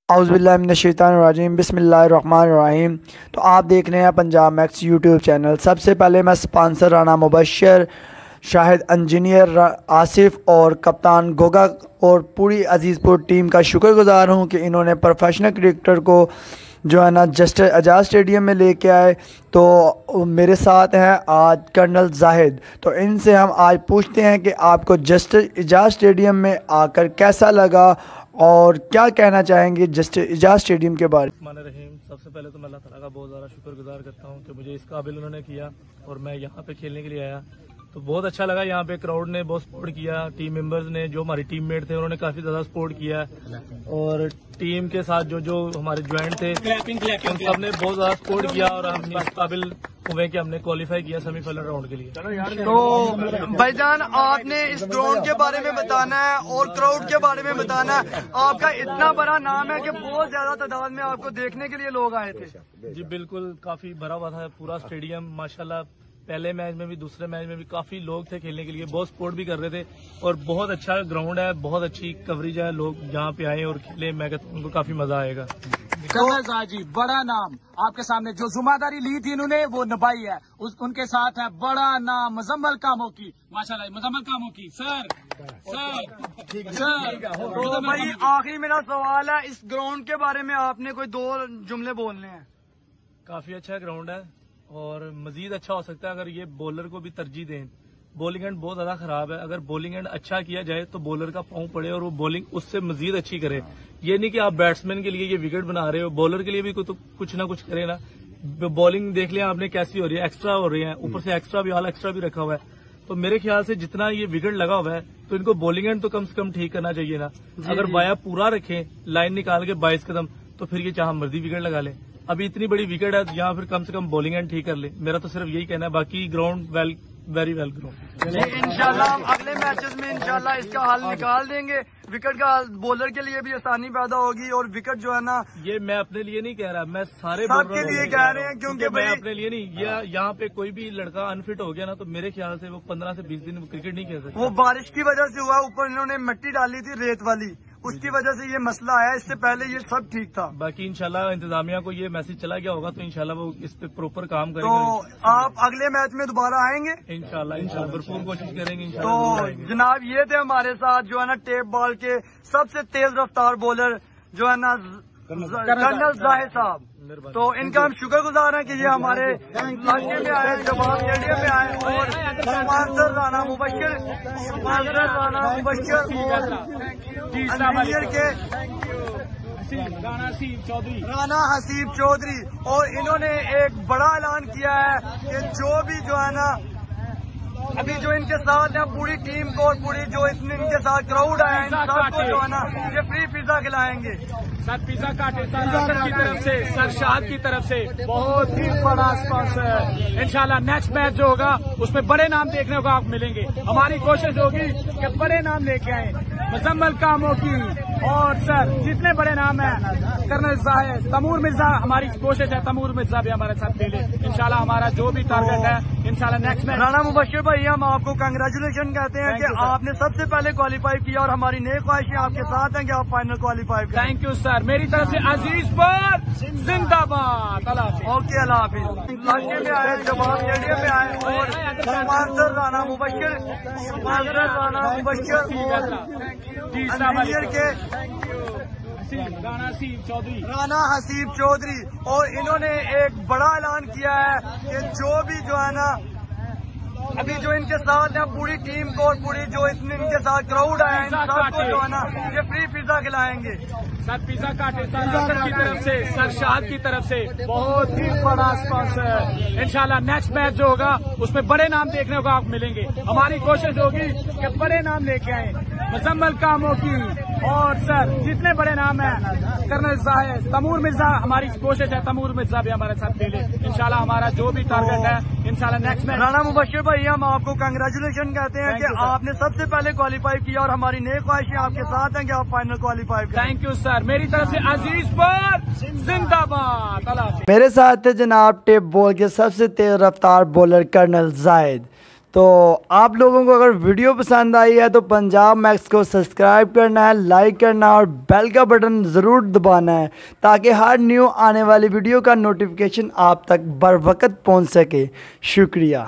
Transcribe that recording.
اعوذ باللہ من الشیطان الرجیم، بسم اللہ الرحمن الرحیم۔ تو آپ دیکھ رہے ہیں پنجاب میکس یوٹیوب چینل۔ سب سے پہلے میں سپانسر رانا مبشر، شاہد انجینئر آصف اور کپتان گوگا اور پوری عزیز پور ٹیم کا شکر گزار ہوں کہ انہوں نے پروفیشنل کرکٹر کو جو ہے نا جسٹر اعجاز اسٹیڈیم میں لے کے آئے۔ تو میرے ساتھ ہیں آج کرنل زاہد، تو ان سے ہم آج پوچھتے ہیں کہ آپ کو جسٹر اعجاز اسٹیڈیم میں آ کر کیسا لگا اور کیا کہنا چاہیں گے جسٹر اعجاز اسٹیڈیم کے بارے میں۔ سب سے پہلے تو میں اللہ تعالیٰ کا بہت زیادہ شکر گزار کرتا ہوں کہ مجھے اس قابل انہوں نے کیا اور میں یہاں پہ کھیلنے کے لیے آیا، تو بہت اچھا لگا۔ یہاں پہ کراؤڈ نے بہت سپورٹ کیا، ٹیم ممبرز نے، جو ہماری ٹیم میٹ تھے انہوں نے کافی زیادہ سپورٹ کیا، اور ٹیم کے ساتھ جو ہمارے جوائنٹ تھے ان سب نے بہت زیادہ سپورٹ کیا، اور ہم اس قابل ہوئے کہ ہم نے کوالیفائی کیا سیمی فائنل راؤنڈ کے لیے۔ تو بھائی جان، آپ نے اس گراؤنڈ کے بارے میں بتانا ہے اور کراؤڈ کے بارے میں بتانا ہے۔ آپ کا اتنا بڑا نام ہے کہ بہت زیادہ تعداد میں آپ کو دیکھنے کے لیے لوگ آئے تھے۔ جی بالکل، کافی بھرا ہوا تھا پورا اسٹیڈیم ماشاءاللہ۔ پہلے میچ میں بھی دوسرے میچ میں بھی کافی لوگ تھے کھیلنے کے لیے، بہت سپورٹ بھی کر رہے تھے، اور بہت اچھا گراؤنڈ ہے، بہت اچھی کوریج ہے، لوگ جہاں پہ آئے اور کھیلے، میں کہتا ہوں ان کو کافی مزہ آئے گا۔ کرنل زاہد جی، بڑا نام آپ کے سامنے، جو ذمہ داری لی تھی انہوں نے وہ نبھائی ہے، ان کے ساتھ ہے بڑا نام مزمل کاموں کی، ماشاءاللہ مزمل کاموں کی۔ تو بھائی آخری میرا سوال ہے، اس گراؤنڈ کے بارے میں آپ نے کوئی دو جملے بولنے ہیں۔ کافی اچھا گراؤنڈ ہے اور مزید اچھا ہو سکتا ہے اگر یہ بولر کو بھی ترجیح دیں۔ بولنگ اینڈ بہت زیادہ خراب ہے، اگر بولنگ اینڈ اچھا کیا جائے تو بولر کا پاؤں پڑے اور وہ بولنگ اس سے مزید اچھی کرے۔ یہ نہیں کہ آپ بیٹسمین کے لیے یہ وکٹ بنا رہے ہو، بولر کے لیے بھی کچھ نہ کچھ کرے نا۔ بولنگ دیکھ لیں آپ نے کیسی ہو رہی ہے، ایکسٹرا ہو رہی ہے، اوپر سے ایکسٹرا بھی ایکسٹرا بھی رکھا ہوا ہے۔ تو میرے خیال سے جتنا یہ وکٹ لگا ہوا ہے تو ان کو بولنگ اینڈ تو کم سے کم ٹھیک کرنا چاہیے نا۔ اگر بایا پورا رکھیں، لائن نکال کے 22 قدم، تو پھر یہ چاہے مرضی وکٹ لگا لیں۔ ابھی اتنی بڑی وکٹ ہے یہاں، پھر کم سے کم بولنگ اینڈ ٹھیک کر لیں۔ میرا تو صرف یہی کہنا ہے، باقی گراؤنڈ ویری ویل گراؤنڈ۔ انشاءاللہ ہم اگلے میچز میں انشاءاللہ اس کا حل نکال دیں گے۔ وکٹ کا بولر کے لیے بھی آسانی پیدا ہوگی، اور وکٹ جو ہے نا، یہ میں اپنے لیے نہیں کہہ رہا، میں سارے سب کے لیے کہہ رہے ہیں، کیونکہ میں اپنے لیے نہیں، یہاں پہ کوئی بھی لڑکا انفٹ ہو گیا نا تو میرے خیال سے وہ 15 سے 20 دن کرکٹ نہیں کھیل سکتا۔ وہ بارش کی وجہ سے ہوا، اوپر انہوں نے مٹی ڈالی تھی ریت والی، اس کی وجہ سے یہ مسئلہ آیا، اس سے پہلے یہ سب ٹھیک تھا۔ باقی انشاءاللہ انتظامیہ کو یہ میسج چلا گیا ہوگا تو انشاءاللہ وہ اس پہ پراپر کام کریں تو گے۔ آپ اگلے میچ میں دوبارہ آئیں گے انشاءاللہ بھرپور کوشش کریں گے تو انشاءاللہ۔ جناب یہ تھے ہمارے ساتھ جو ہے نا ٹیپ بال کے سب سے تیز رفتار بولر جو ہے نا کرنل زاہد صاحب۔ تو ان کا ہم شکر گزار ہیں کہ یہ ہمارے علاقے میں آئے، جواب اسٹیڈیم میں آئے، اور سپانسر رانا مبشر انجینئر کے رانا حسیب چودھری، اور انہوں نے ایک بڑا اعلان کیا ہے کہ جو بھی جو ہے نا ابھی جو ان کے ساتھ ہیں پوری ٹیم کو، اور پوری جو ان کے ساتھ کراؤڈ آیا ہے، ان سب کو جو ہے نا یہ فری پیزا کھلائیں گے۔ سر پیزا کاٹے سر کی طرف سے، سر شاہد کی طرف سے بہت ہی بڑا اسپانسر۔ انشاءاللہ نیکسٹ میچ جو ہوگا اس میں بڑے نام دیکھنے کو آپ ملیں گے۔ ہماری کوشش ہوگی کہ بڑے نام لے کے آئیں، مزمل کاموں کی، اور سر جتنے بڑے نام ہیں، کرنل زاہد، تیمور مرزا، ہماری کوشش ہے تیمور مرزا بھی ہمارے ساتھ کھیلے۔ انشاءاللہ ہمارا جو بھی ٹارگیٹ ہے انشاءاللہ نیکسٹ میچ۔ رانا مبشر بھائی، ہم آپ کو کنگریچولیشن کہتے ہیں کہ آپ نے سب سے پہلے کوالیفائی کیا، اور ہماری نیک خواہشیں آپ کے ساتھ ہیں کہ آپ فائنل کوالیفائی کریں۔ تھینک یو سر، میری طرف سے عزیز پر زندہ باد۔ اللہ حافظ۔ اوکے، اللہ حافظ۔ علاقے میں آئے، جواب اسٹیڈیم میں آئے، اور سپانسر رانا مبشر انجینئر کے رانا حسیب چودھری، اور انہوں نے ایک بڑا اعلان کیا ہے کہ جو بھی جو ہے نا ابھی جو ان کے ساتھ ہیں پوری ٹیم کو، اور پوری جو ان کے ساتھ کراؤڈ آیا ہے، ان سب کو جو ہے نا یہ فری پیزا کھلائیں گے۔ سر پیزا کاٹے سر کی طرف سے، سر شاہد کی طرف سے بہت ہی بڑا اسپانسر۔ انشاءاللہ نیکسٹ میچ جو ہوگا اس میں بڑے نام دیکھنے کو آپ ملیں گے۔ ہماری کوشش ہوگی کہ بڑے نام لے کے آئیں، مزمل کاموں کی، اور سر جتنے بڑے نام ہیں، کرنل زاہد، تیمور مرزا، ہماری کوشش ہے تیمور مرزا بھی ہمارے ساتھ کھیلے۔ انشاءاللہ ہمارا جو بھی ٹارگیٹ ہے انشاءاللہ نیکسٹ میچ۔ رانا مبشر بھائی، ہم آپ کو کنگریچولیشن کہتے ہیں کہ آپ نے سب سے پہلے کوالیفائی کیا، اور ہماری نیک خواہشیں آپ کے ساتھ ہیں کہ آپ فائنل کوالیفائی کریں۔ تھینک یو سر، میری طرف سے عزیز پر زندہ باد۔ اللہ حافظ۔ میرے ساتھ ہے جناب ٹیپ بال کے سب سے تیز رفتار بولر کرنل زاہد۔ تو آپ لوگوں کو اگر ویڈیو پسند آئی ہے تو پنجاب میکس کو سبسکرائب کرنا ہے، لائک کرنا ہے اور بیل کا بٹن ضرور دبانا ہے تاکہ ہر نیو آنے والی ویڈیو کا نوٹیفیکیشن آپ تک بر وقت پہنچ سکے۔ شکریہ۔